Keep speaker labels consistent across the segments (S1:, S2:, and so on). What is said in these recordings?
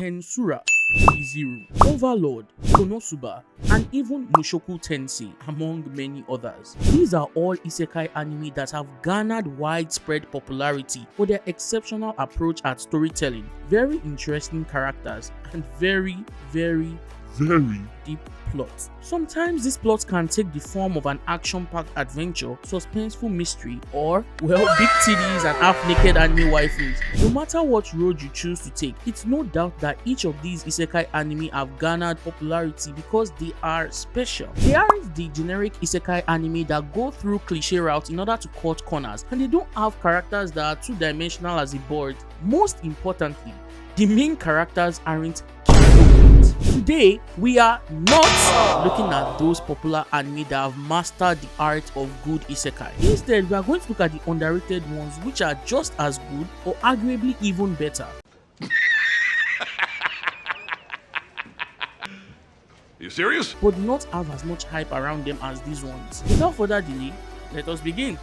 S1: Tensura, Zero, Overlord, Konosuba, and even Mushoku Tensei, among many others. These are all isekai anime that have garnered widespread popularity for their exceptional approach at storytelling, very interesting characters, and very deep plots. Sometimes these plots can take the form of an action-packed adventure, suspenseful mystery, or, well, big titties and half-naked anime waifus. No matter what road you choose to take, it's no doubt that each of these isekai anime have garnered popularity because they are special. They aren't the generic isekai anime that go through cliche routes in order to cut corners, and they don't have characters that are two-dimensional as a board. Most importantly, the main characters aren't Kirito. Today, we are not looking at those popular anime that have mastered the art of good isekai. Instead, we are going to look at the underrated ones which are just as good or arguably even better.
S2: You serious?
S1: But do not have as much hype around them as these ones. Without further delay, let us begin.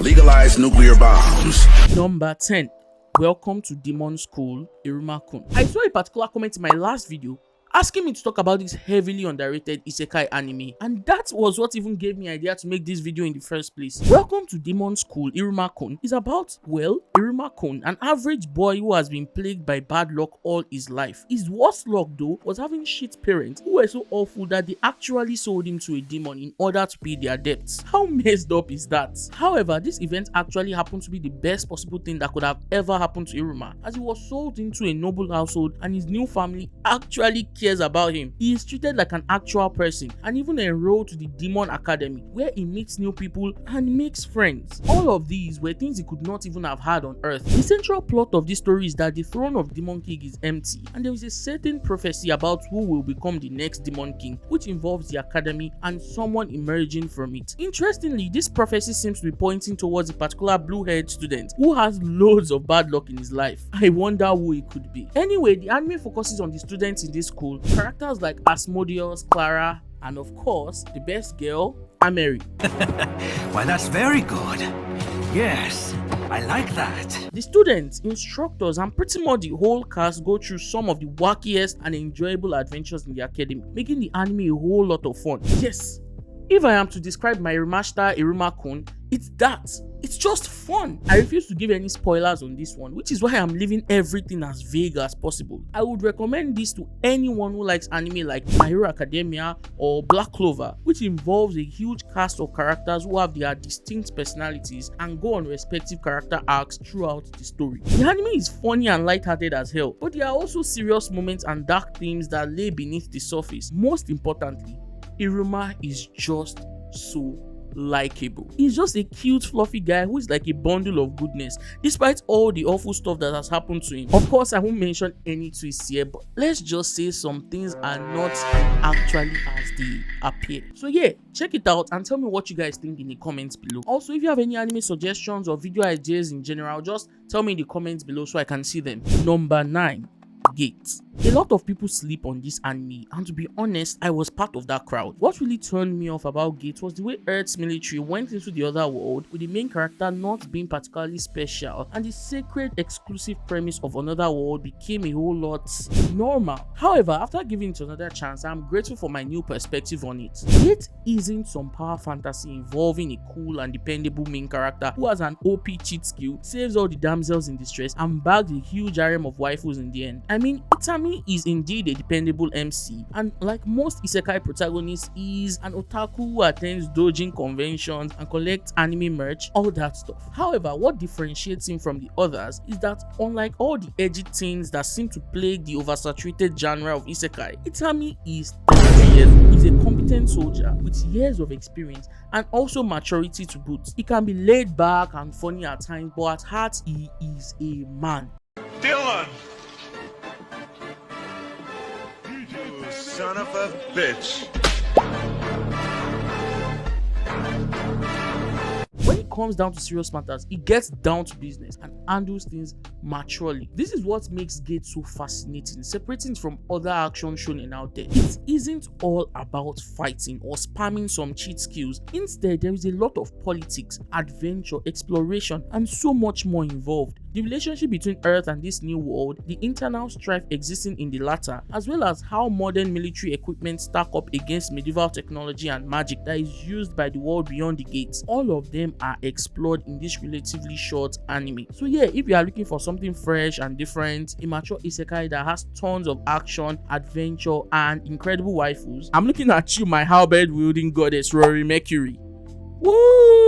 S3: Legalize nuclear bombs.
S1: Number 10. Welcome to Demon School, Iruma-Kun. I saw a particular comment in my last video asking me to talk about this heavily underrated isekai anime, and that was what even gave me idea to make this video in the first place. Welcome to Demon School, Iruma-Kun is about, well, Iruma-Kun, an average boy who has been plagued by bad luck all his life. His worst luck though was having shit parents who were so awful that they actually sold him to a demon in order to pay their debts. How messed up is that? However, this event actually happened to be the best possible thing that could have ever happened to Iruma, as he was sold into a noble household and his new family actually cares about him. He is treated like an actual person and even enrolled to the Demon Academy, where he meets new people and makes friends. All of these were things he could not even have had on Earth. The central plot of this story is that the throne of Demon King is empty, and there is a certain prophecy about who will become the next Demon King, which involves the academy and someone emerging from it. Interestingly, this prophecy seems to be pointing towards a particular blue-haired student who has loads of bad luck in his life. I wonder who it could be. Anyway, the anime focuses on the students in this school, characters like Asmodeus, Clara, and of course, the best girl, Ameri.
S4: Why, that's very good. Yes, I like that.
S1: The students, instructors, and pretty much the whole cast go through some of the wackiest and enjoyable adventures in the academy, making the anime a whole lot of fun. Yes, if I am to describe my remastered Iruma-Kun, it's that. It's just fun. I refuse to give any spoilers on this one, which is why I'm leaving everything as vague as possible. I would recommend this to anyone who likes anime like My Hero Academia or Black Clover, which involves a huge cast of characters who have their distinct personalities and go on respective character arcs throughout the story. The anime is funny and lighthearted as hell, but there are also serious moments and dark themes that lay beneath the surface. Most importantly, Iruma is just so likable. He's just a cute fluffy guy who is like a bundle of goodness despite all the awful stuff that has happened to him. Of course, I won't mention any twists here, but let's just say some things are not actually as they appear. So yeah, check it out and tell me what you guys think in the comments below. Also, if you have any anime suggestions or video ideas in general, just tell me in the comments below so I can see them. Number 9. Gate. A lot of people sleep on this anime, and to be honest, I was part of that crowd. What really turned me off about Gate was the way Earth's military went into the other world with the main character not being particularly special, and the sacred exclusive premise of another world became a whole lot normal. However, after giving it another chance, I'm grateful for my new perspective on it. Gate isn't some power fantasy involving a cool and dependable main character who has an OP cheat skill, saves all the damsels in distress, and bags a huge harem of waifus in the end. I mean, Itami is indeed a dependable MC, and like most isekai protagonists, is an otaku who attends doujin conventions and collects anime merch, all that stuff. However, what differentiates him from the others is that unlike all the edgy things that seem to plague the oversaturated genre of isekai, Itami is 33 years old. He's a competent soldier with years of experience and also maturity to boot. He can be laid back and funny at times, but at heart he is a man.
S2: Dylan! You son of a bitch.
S1: When it comes down to serious matters, he gets down to business and handles things maturely. This is what makes Gate so fascinating, separating it from other action shonen out there. It isn't all about fighting or spamming some cheat skills. Instead, there is a lot of politics, adventure, exploration, and so much more involved. The relationship between Earth and this new world, the internal strife existing in the latter, as well as how modern military equipment stack up against medieval technology and magic that is used by the world beyond the gates. All of them are explored in this relatively short anime. So yeah, if you are looking for something fresh and different, a mature isekai that has tons of action, adventure, and incredible waifus, I'm looking at you, my halberd wielding goddess Rory Mercury. Woo!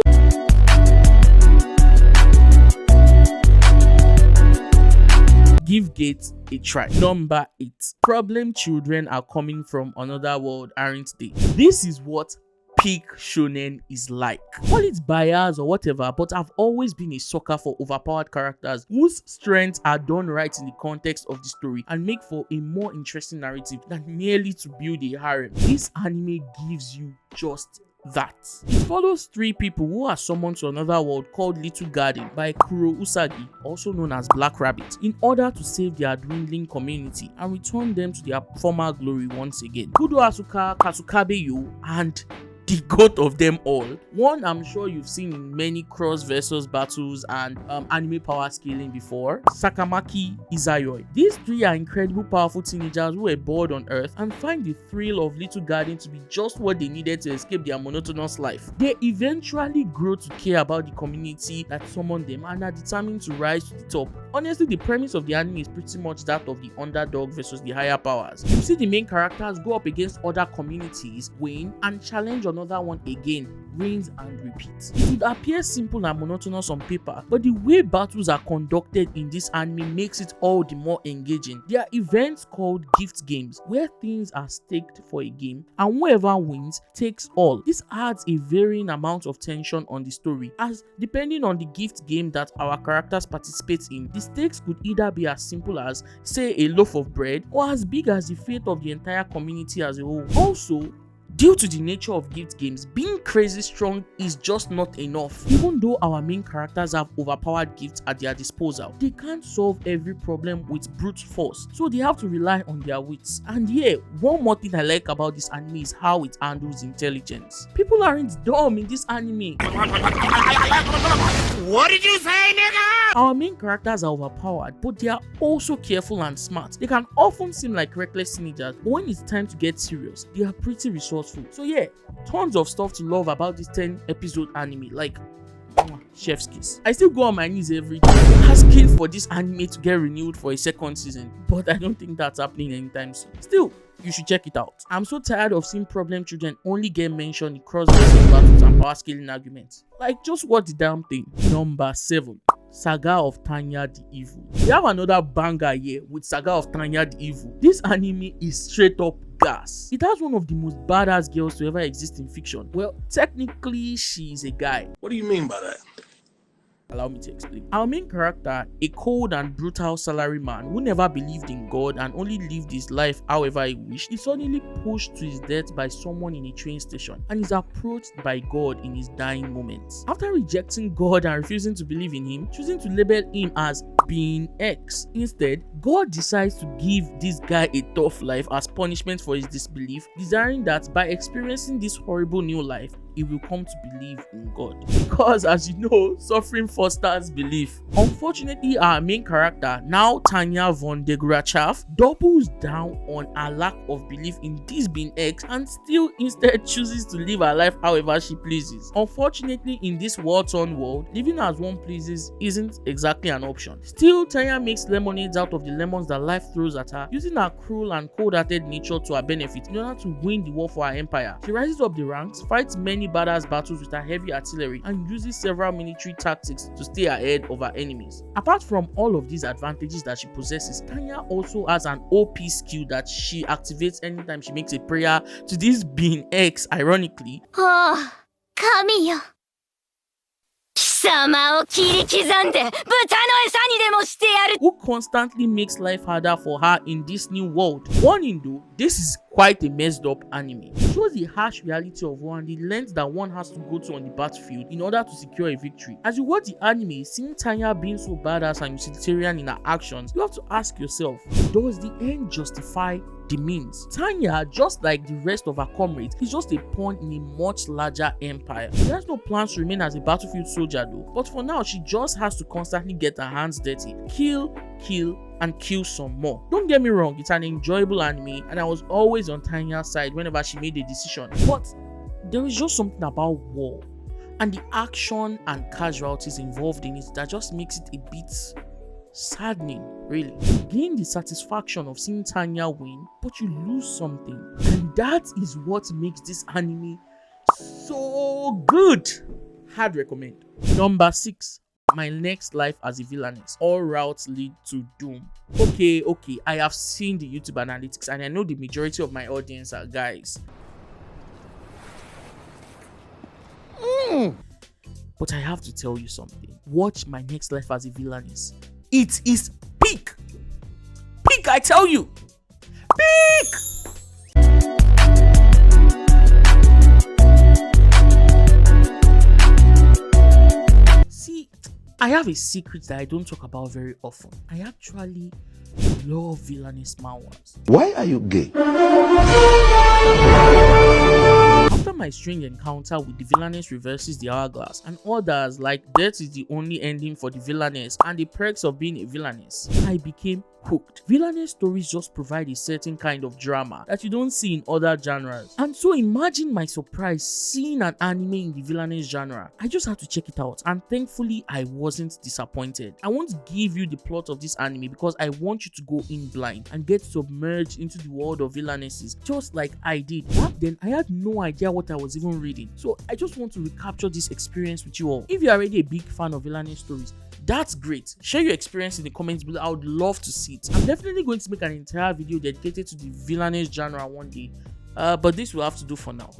S1: Give Gate a try. Number 8. Problem children are coming from another world, aren't they? This is what peak shonen is like. Call it bias or whatever, but I've always been a sucker for overpowered characters whose strengths are done right in the context of the story and make for a more interesting narrative than merely to build a harem. This anime gives you just that. It follows 3 people who are summoned to another world called Little Garden by Kuro Usagi, also known as Black Rabbit, in order to save their dwindling community and return them to their former glory once again. Kudo Asuka, Kasukabe Yo, and the goat of them all, one I'm sure you've seen in many cross versus battles and anime power scaling before, Sakamaki Izayoi. These 3 are incredible powerful teenagers who were bored on Earth and find the thrill of Little Garden to be just what they needed to escape their monotonous life. They eventually grow to care about the community that summoned them and are determined to rise to the top. Honestly, the premise of the anime is pretty much that of the underdog versus the higher powers. You see the main characters go up against other communities, win, and challenge another one again, rinse and repeat. It would appear simple and monotonous on paper, but the way battles are conducted in this anime makes it all the more engaging. There are events called gift games where things are staked for a game and whoever wins takes all. This adds a varying amount of tension on the story, as depending on the gift game that our characters participate in, the stakes could either be as simple as, say, a loaf of bread, or as big as the fate of the entire community as a whole. Also, due to the nature of gift games, being crazy strong is just not enough. Even though our main characters have overpowered gifts at their disposal, they can't solve every problem with brute force, so they have to rely on their wits. And yeah, one more thing I like about this anime is how it handles intelligence. People aren't dumb in this anime.
S2: What did you say, nigga?
S1: Our main characters are overpowered, but they are also careful and smart. They can often seem like reckless teenagers, but when it's time to get serious, they are pretty resourceful. So yeah, tons of stuff to love about this 10-episode anime, like chef's kiss. I still go on my knees every day asking for this anime to get renewed for a 2nd season, but I don't think that's happening anytime soon. Still, you should check it out. I'm so tired of seeing problem children only get mentioned in cross versus battles and power scaling arguments. Like, just watch the damn thing. Number 7. Saga of Tanya the Evil. We have another banger here with Saga of Tanya the Evil. This anime is straight up gas. It has one of the most badass girls to ever exist in fiction. Well, technically she's a guy.
S2: What do you mean by that?
S1: Allow me to explain. Our main character, a cold and brutal salaryman who never believed in God and only lived his life however he wished, is suddenly pushed to his death by someone in a train station and is approached by God in his dying moments. After rejecting God and refusing to believe in him, choosing to label him as being X, instead, God decides to give this guy a tough life as punishment for his disbelief, desiring that by experiencing this horrible new life, he will come to believe in God. Because as you know, suffering fosters belief. Unfortunately, our main character, now Tanya von de Grachaff, doubles down on her lack of belief in this being X and still instead chooses to live her life however she pleases. Unfortunately, in this war-torn world, living as one pleases isn't exactly an option. Still, Tanya makes lemonades out of the lemons that life throws at her, using her cruel and cold-hearted nature to her benefit in order to win the war for her empire. She rises up the ranks, fights many badass battles with her heavy artillery, and uses several military tactics to stay ahead of her enemies. Apart from all of these advantages that she possesses, Tanya also has an OP skill that she activates anytime she makes a prayer to this being X, ironically.
S5: 神よ。貴様を切り刻んで豚の餌にでも
S1: who constantly makes life harder for her in this new world. Warning though, this is quite a messed up anime. It shows the harsh reality of war and the lengths that one has to go to on the battlefield in order to secure a victory. As you watch the anime, seeing Tanya being so badass and utilitarian in her actions, you have to ask yourself, does the end justify the means? Tanya, just like the rest of her comrades, is just a pawn in a much larger empire. She has no plans to remain as a battlefield soldier though, but for now she just has to constantly get her hands dirty, kill, and kill some more. Don't get me wrong, it's an enjoyable anime and I was always on Tanya's side whenever she made a decision, but there is just something about war and the action and casualties involved in it that just makes it a bit saddening, really. You gain the satisfaction of seeing Tanya win, but you lose something, and that is what makes this anime so good. Hard recommend. Number 6, My Next Life as a Villainess. All routes lead to doom. Okay, I have seen the YouTube analytics and I know the majority of my audience are guys. But I have to tell you something. Watch My Next Life as a Villainess. It is peak, I tell you, peak. See, I have a secret that I don't talk about very often. I actually love Villainess manhwas.
S3: Why are you gay?
S1: After my strange encounter with the Villainess reverses the hourglass and others like death is the only ending for the Villainess and the perks of being a Villainess, I became hooked. Villainess stories just provide a certain kind of drama that you don't see in other genres. And so imagine my surprise seeing an anime in the Villainess genre. I just had to check it out and thankfully I wasn't disappointed. I won't give you the plot of this anime because I want you to go in blind and get submerged into the world of Villainesses just like I did. Back then I had no idea what I was even reading, so I just want to recapture this experience with you all. If you're already a big fan of Villainess stories, that's great. Share your experience in the comments below. I would love to see it. I'm definitely going to make an entire video dedicated to the Villainess genre one day, but this will have to do for now.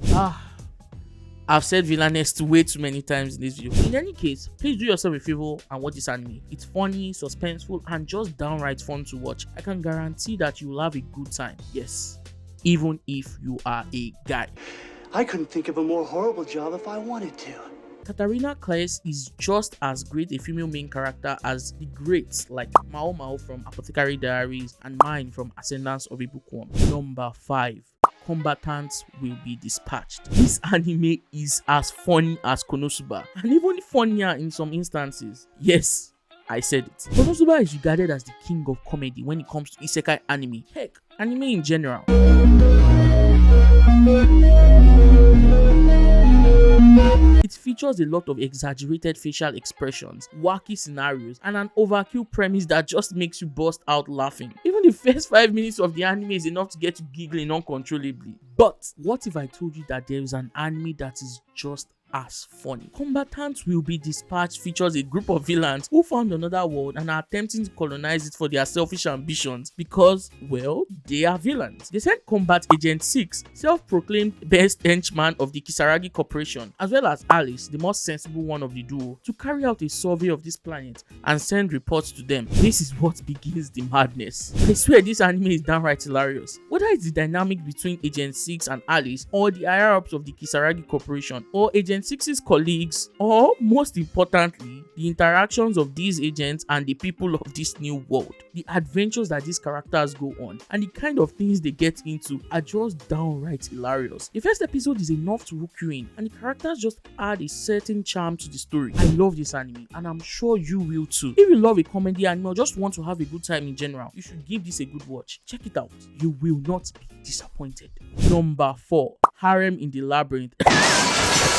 S1: I've said Villainess way too many times in this video. In any case, please do yourself a favor and watch this anime. It's funny, suspenseful, and just downright fun to watch. I can guarantee that you will have a good time. Yes, even if you are a guy.
S5: I couldn't think of a more horrible job if I wanted to.
S1: Katarina Claes is just as great a female main character as the greats like Mao Mao from Apothecary Diaries and Mine from Ascendance of a Bookworm. Number 5. Combatants Will Be Dispatched. This anime is as funny as Konosuba and even funnier in some instances. Yes, I said it. Konosuba is regarded as the king of comedy when it comes to Isekai anime. Heck, anime in general. It features a lot of exaggerated facial expressions, wacky scenarios, and an overkill premise that just makes you burst out laughing. Even the first 5 minutes of the anime is enough to get you giggling uncontrollably. But what if I told you that there is an anime that is just as funny? Combatants Will Be Dispatched features a group of villains who found another world and are attempting to colonize it for their selfish ambitions because, well, they are villains. They sent Combat Agent 6, self-proclaimed best henchman of the Kisaragi Corporation, as well as Alice, the most sensible one of the duo, to carry out a survey of this planet and send reports to them. This is what begins the madness. I swear this anime is downright hilarious. Whether it's the dynamic between Agent 6 and Alice, or the higher-ups of the Kisaragi Corporation, or Agent 6's colleagues, or most importantly, the interactions of these agents and the people of this new world. The adventures that these characters go on and the kind of things they get into are just downright hilarious. The first episode is enough to hook you in and the characters just add a certain charm to the story. I love this anime and I'm sure you will too. If you love a comedy anime or just want to have a good time in general, you should give this a good watch. Check it out. You will not be disappointed. Number 4. Harem in the Labyrinth.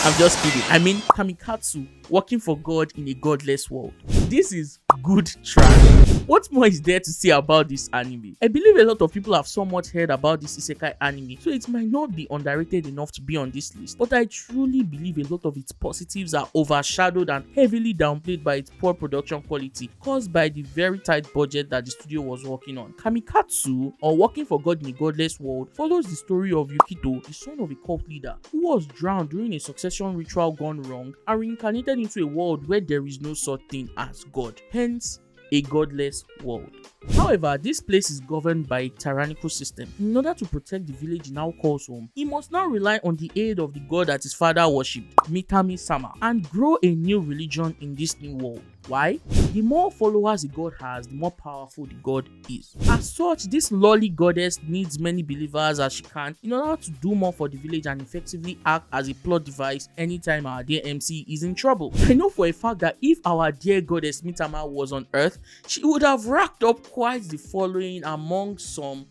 S1: I'm just kidding. I mean Kamikatsu, working for God in a godless world. This is good trash. What more is there to say about this anime? I believe a lot of people have somewhat heard about this Isekai anime, so it might not be underrated enough to be on this list, but I truly believe a lot of its positives are overshadowed and heavily downplayed by its poor production quality caused by the very tight budget that the studio was working on. Kamikatsu, or Working for God in a Godless World, follows the story of Yukito, the son of a cult leader who was drowned during a succession ritual gone wrong and reincarnated into a world where there is no such thing as God. Hence, a godless world. However, this place is governed by a tyrannical system. In order to protect the village he now calls home, he must now rely on the aid of the god that his father worshipped, Mikami-sama, and grow a new religion in this new world. Why? The more followers the god has, the more powerful the god is. As such, this lowly goddess needs many believers as she can in order to do more for the village and effectively act as a plot device anytime our dear MC is in trouble. I know for a fact that if our dear goddess Mitama was on Earth, she would have racked up quite the following among some,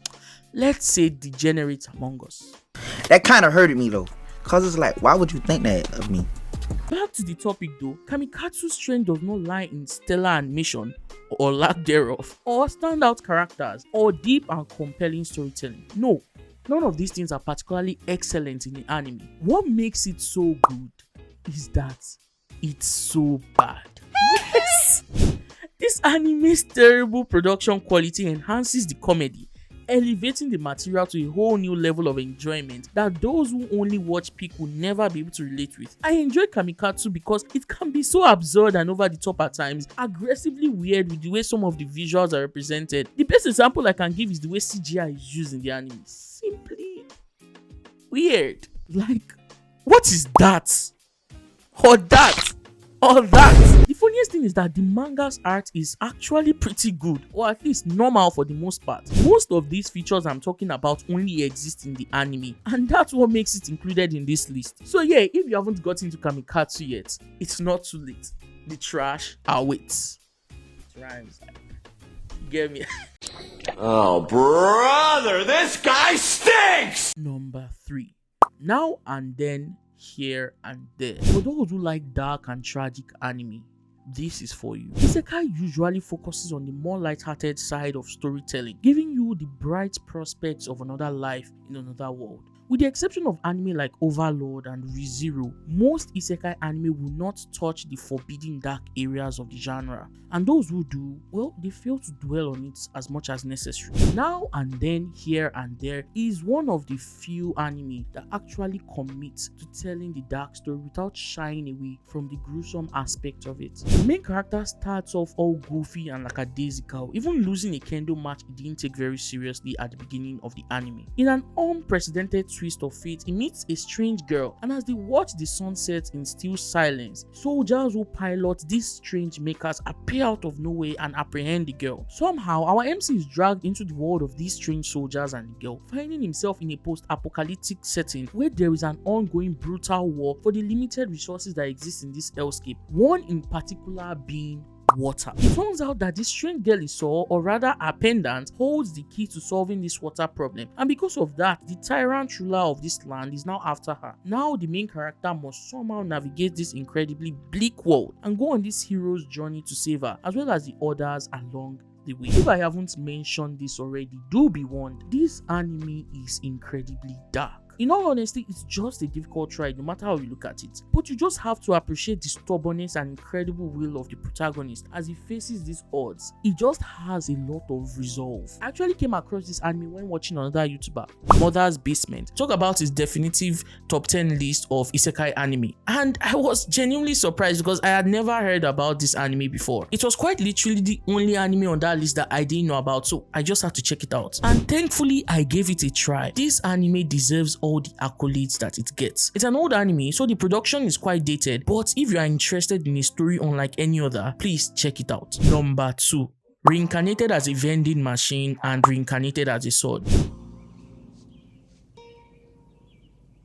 S1: let's say, degenerates among us.
S6: That kind of hurted me though, cause it's like, why would you think that of me?
S1: Back to the topic though, Kamikatsu's strength does not lie in stellar animation or lack thereof, or standout characters, or deep and compelling storytelling. No, none of these things are particularly excellent in the anime. What makes it so good is that it's so bad. Yes! This anime's terrible production quality enhances the comedy, elevating the material to a whole new level of enjoyment that those who only watch peak will never be able to relate with. I enjoy Kamikatsu because it can be so absurd and over the top at times, aggressively weird with the way some of the visuals are represented. The best example I can give is the way CGI is used in the anime. Simply weird. Like, what is that? Or that? Or that? The funniest thing is that the manga's art is actually pretty good, or at least normal for the most part. Most of these features I'm talking about only exist in the anime, and that's what makes it included in this list. So yeah, if you haven't got into Kamikatsu yet, it's not too late. The trash awaits. It rhymes. Get me?
S2: Oh, brother, this guy stinks!
S1: Number 3. Now and Then, Here and There. For those who like dark and tragic anime, this is for you. Isekai usually focuses on the more light-hearted side of storytelling, giving you the bright prospects of another life in another world. With the exception of anime like Overlord and ReZero, most isekai anime will not touch the forbidden dark areas of the genre, and those who do, well, they fail to dwell on it as much as necessary. Now and Then, Here and There is one of the few anime that actually commits to telling the dark story without shying away from the gruesome aspect of it. The main character starts off all goofy and like a daisical, even losing a kendo match he didn't take very seriously at the beginning of the anime. In an unprecedented twist of fate, he meets a strange girl, and as they watch the sunset in still silence, soldiers who pilot these strange makers appear out of nowhere and apprehend the girl. Somehow, our MC is dragged into the world of these strange soldiers and the girl, finding himself in a post-apocalyptic setting where there is an ongoing brutal war for the limited resources that exist in this hellscape, one in particular being water. It turns out that this strange girl he saw, or rather her pendant, holds the key to solving this water problem, and because of that, the tyrant ruler of this land is now after her. Now the main character must somehow navigate this incredibly bleak world and go on this hero's journey to save her, as well as the others along the way. If I haven't mentioned this already, do be warned, this anime is incredibly dark. In all honesty, it's just a difficult ride no matter how you look at it, but you just have to appreciate the stubbornness and incredible will of the protagonist as he faces these odds. He just has a lot of resolve. I actually came across this anime when watching another YouTuber, Mother's Basement, talk about his definitive top 10 list of isekai anime, and I was genuinely surprised because I had never heard about this anime before. It was quite literally the only anime on that list that I didn't know about, so I just had to check it out, and thankfully I gave it a try. This anime deserves all the accolades that it gets. It's an old anime, so the production is quite dated, but if you are interested in a story unlike any other, please check it out. Number 2. Reincarnated as a vending machine and Reincarnated as a sword.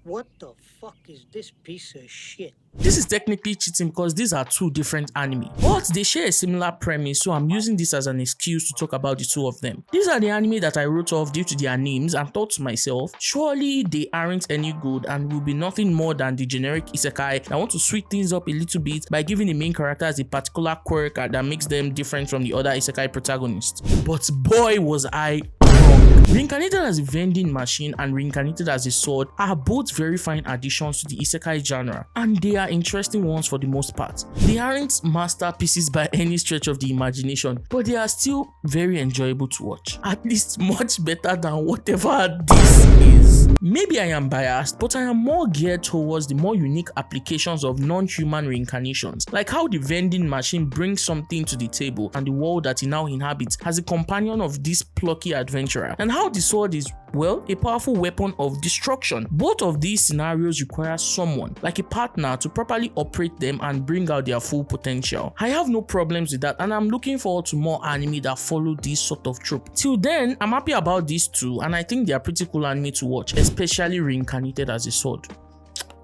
S7: What the fuck is this piece of shit?
S1: This is technically cheating because these are two different anime, but they share a similar premise, so I'm using this as an excuse to talk about the two of them. These are the anime that I wrote off due to their names and thought to myself, surely they aren't any good and will be nothing more than the generic isekai that want to sweet things up a little bit by giving the main characters a particular quirk that makes them different from the other isekai protagonists. But boy was I wrong. Reincarnated as a vending machine and Reincarnated as a sword are both very fine additions to the isekai genre, and they are interesting ones for the most part. They aren't masterpieces by any stretch of the imagination, but they are still very enjoyable to watch. At least much better than whatever this is. Maybe I am biased, but I am more geared towards the more unique applications of non-human reincarnations, like how the vending machine brings something to the table and the world that he now inhabits as a companion of this plucky adventurer, and how the sword is, well, a powerful weapon of destruction. Both of these scenarios require someone, like a partner, to properly operate them and bring out their full potential. I have no problems with that, and I'm looking forward to more anime that follow this sort of trope. Till then, I'm happy about these two, and I think they are pretty cool anime to watch, especially Reincarnated as a sword.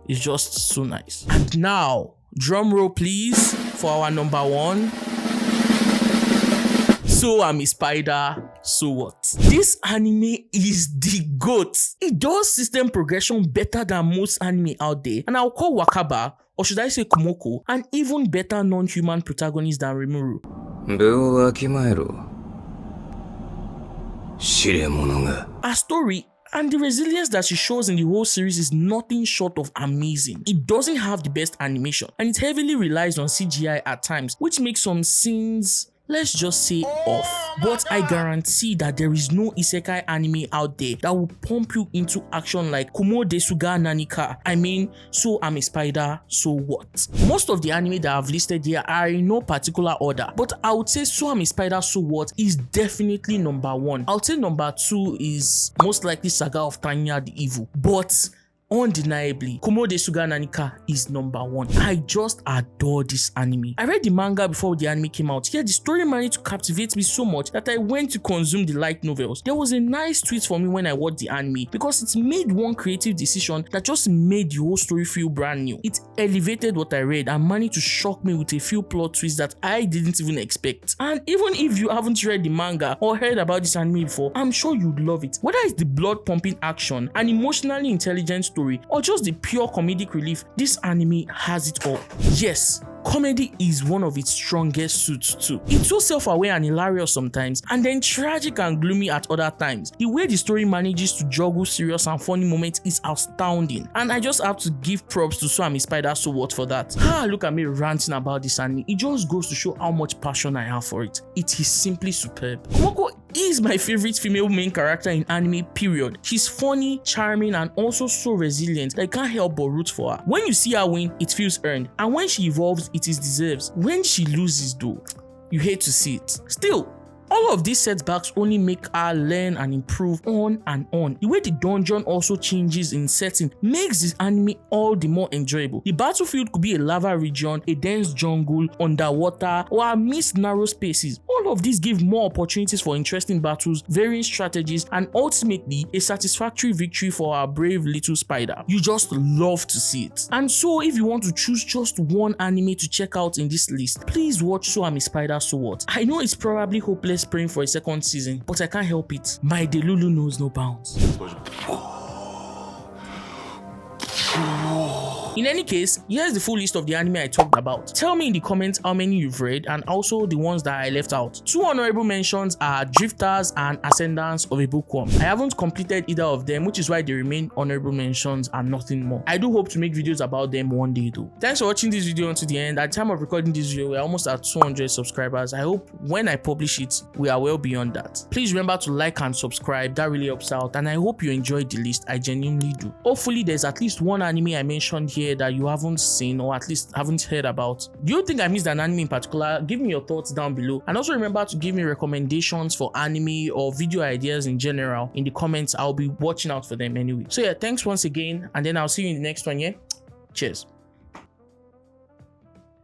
S1: It's just so nice. And now, drum roll please for our number one. So I'm ASpider, so what? This anime is the GOAT. It does system progression better than most anime out there, and I'll call Wakaba, or should I say Kumoko, an even better non-human protagonist than Rimuru. Her story and the resilience that she shows in the whole series is nothing short of amazing. It doesn't have the best animation, and it heavily relies on CGI at times, which makes some scenes, let's just say, off. But I guarantee that there is no isekai anime out there that will pump you into action like Kumo Desuga Nanika. I mean, so I'm ASpider, so what? Most of the anime that I've listed here are in no particular order, but I would say So I'm ASpider, so what is definitely number one. I would say number two is most likely Saga of Tanya the Evil, but undeniably, Kumo Desuga Nanika is number one. I just adore this anime. I read the manga before the anime came out, yet the story managed to captivate me so much that I went to consume the light novels. There was a nice twist for me when I watched the anime because it made one creative decision that just made the whole story feel brand new. It elevated what I read and managed to shock me with a few plot twists that I didn't even expect. And even if you haven't read the manga or heard about this anime before, I'm sure you'd love it. Whether it's the blood pumping action, an emotionally intelligent story, or just the pure comedic relief, this anime has it all. Yes, comedy is one of its strongest suits too. It's so self-aware and hilarious sometimes, and then tragic and gloomy at other times. The way the story manages to juggle serious and funny moments is astounding, and I just have to give props to So I'm ASpider, so what for that. Look at me ranting about this anime. It just goes to show how much passion I have for it. It is simply superb. Kumoko is my favorite female main character in anime, period. She's funny, charming, and also so resilient that I can't help but root for her. When you see her win, it feels earned, and when she evolves, it is deserves. When she loses though, you hate to see it. Still, all of these setbacks only make her learn and improve on and on. The way the dungeon also changes in setting makes this anime all the more enjoyable. The battlefield could be a lava region, a dense jungle, underwater, or amidst narrow spaces. All of these give more opportunities for interesting battles, varying strategies, and ultimately a satisfactory victory for our brave little spider. You just love to see it. And so if you want to choose just one anime to check out in this list, please watch So I'm ASpider, so what. I know it's probably hopeless praying for a second season, but I can't help it. My Delulu knows no bounds. In any case, here's the full list of the anime I talked about. Tell me in the comments how many you've read and also the ones that I left out. Two honorable mentions are Drifters and Ascendance of a Bookworm. I haven't completed either of them, which is why they remain honorable mentions and nothing more. I do hope to make videos about them one day though. Thanks for watching this video until the end. At the time of recording this video, we're almost at 200 subscribers. I hope when I publish it, we are well beyond that. Please remember to like and subscribe, that really helps out, and I hope you enjoyed the list. I genuinely do. Hopefully there's at least one anime I mentioned here that you haven't seen or at least haven't heard about. Do you think I missed an anime in particular? Give me your thoughts down below, and also remember to give me recommendations for anime or video ideas in general in the comments. I'll be watching out for them anyway. So yeah, thanks once again, and then I'll see you in the next one. Yeah, cheers.